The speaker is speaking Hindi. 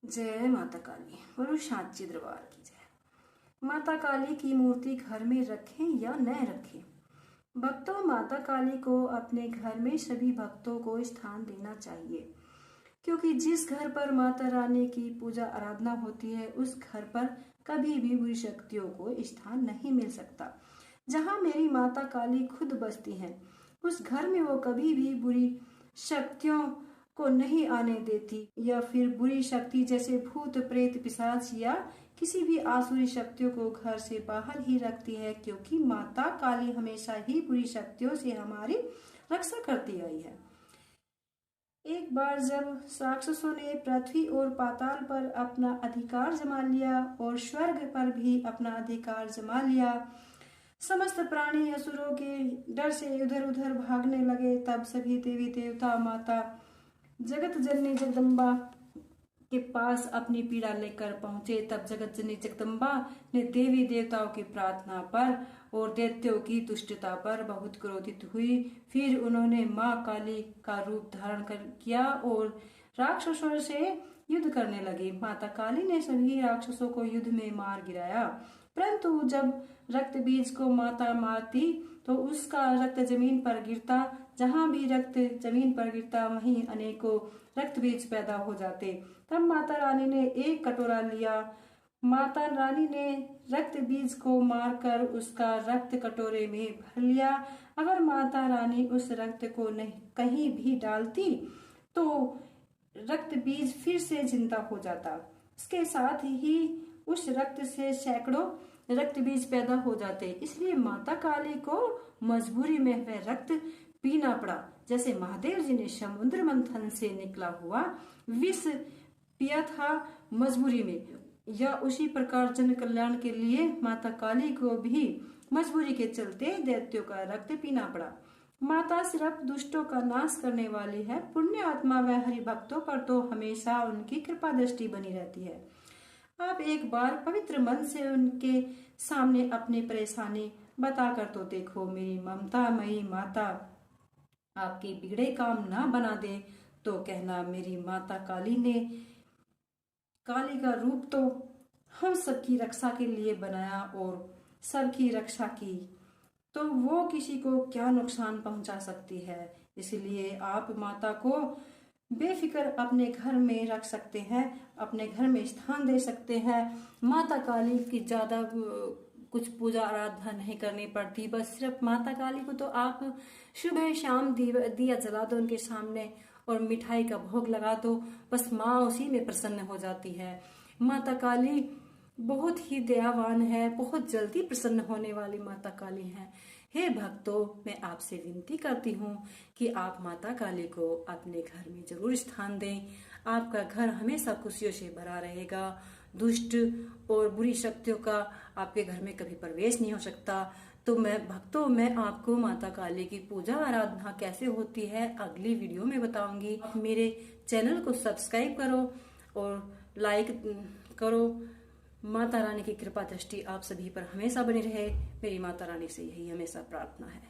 जय माता काली। बोलो सांची दरबार की जय। माता काली की मूर्ति घर में रखें या न रखें, भक्तों माता काली को अपने घर में सभी भक्तों को स्थान देना चाहिए, क्योंकि जिस घर पर माता रानी की पूजा आराधना होती है उस घर पर कभी भी बुरी शक्तियों को स्थान नहीं मिल सकता। जहाँ मेरी माता काली खुद बसती हैं उस घर में वो कभी भी बुरी शक्तियों को नहीं आने देती, या फिर बुरी शक्ति जैसे भूत प्रेत पिशाच या किसी भी आसुरी शक्तियों को घर से बाहर ही रखती है, क्योंकि माता काली हमेशा ही बुरी शक्तियों से हमारी रक्षा करती आई है। एक बार जब राक्षसों ने पृथ्वी और पाताल पर अपना अधिकार जमा लिया और स्वर्ग पर भी अपना अधिकार जमा लिया, समस्त प्राणी असुरों के डर से इधर उधर भागने लगे, तब सभी देवी देवता माता जगत जननी जगदम्बा के पास अपनी पीड़ा लेकर पहुंचे। तब जगत जननी जगदम्बा ने देवी देवताओं की प्रार्थना पर और दैत्यों की दुष्टता पर बहुत क्रोधित हुई। फिर उन्होंने माँ काली का रूप धारण किया और राक्षसों से युद्ध करने लगी। माता काली ने सभी राक्षसों को युद्ध में मार गिराया, परंतु जब रक्त बीज को माता मारती तो उसका रक्त जमीन पर गिरता। जहाँ भी रक्त जमीन पर गिरता वहीं अनेकों रक्त बीज पैदा हो जाते। तब माता रानी ने एक कटोरा लिया। माता रानी ने रक्त बीज को मारकर उसका रक्त कटोरे में भर लिया। अगर माता रानी उस रक्त को नहीं कहीं भी डालती तो रक्त बीज फिर से जिंदा हो जाता। इसके साथ ही उस रक्त से सैकड़ों रक्त बीज पैदा हो जाते। इसलिए माता काली को मजबूरी में वह रक्त पीना पड़ा। जैसे महादेव जी ने समुद्र मंथन से निकला हुआ विष पिया था मजबूरी में, या उसी प्रकार जन कल्याण के लिए माता काली को भी मजबूरी के चलते दैत्यों का रक्त पीना पड़ा। माता सिर्फ दुष्टों का नाश करने वाली है, पुण्य आत्मा व हरि भक्तों पर तो हमेशा उनकी कृपा दृष्टि बनी रहती है। आप एक बार पवित्र मन से उनके सामने अपनी परेशानी बताकर तो देखो। मेरी ममता मई माता आपके बिगड़े काम ना बना दे तो कहना, मेरी माता काली ने काली का रूप तो हम सबकी रक्षा के लिए बनाया और सबकी रक्षा की, तो वो किसी को क्या नुकसान पहुंचा सकती है। इसलिए आप माता को बेफिक्र अपने घर में रख सकते हैं, अपने घर में स्थान दे सकते हैं। माता काली की ज्यादा कुछ पूजा आराधना नहीं करनी पड़ती, बस सिर्फ माता काली को तो आप सुबह शाम दिया जला दो उनके सामने और मिठाई का भोग लगा दो, बस माँ उसी में प्रसन्न हो जाती है। माता काली बहुत ही दयावान है, बहुत जल्दी प्रसन्न होने वाली माता काली है। हे भक्तों, मैं आपसे विनती करती हूँ कि आप माता काली को अपने घर में जरूर स्थान दें। आपका घर हमेशा खुशियों से भरा रहेगा। दुष्ट और बुरी शक्तियों का आपके घर में कभी प्रवेश नहीं हो सकता। तो मैं आपको माता काली की पूजा आराधना कैसे होती है अगली वीडियो में बताऊंगी। मेरे चैनल को सब्सक्राइब करो और लाइक करो। माता रानी की कृपा दृष्टि आप सभी पर हमेशा बनी रहे। मेरी माता रानी से यही हमेशा प्रार्थना है।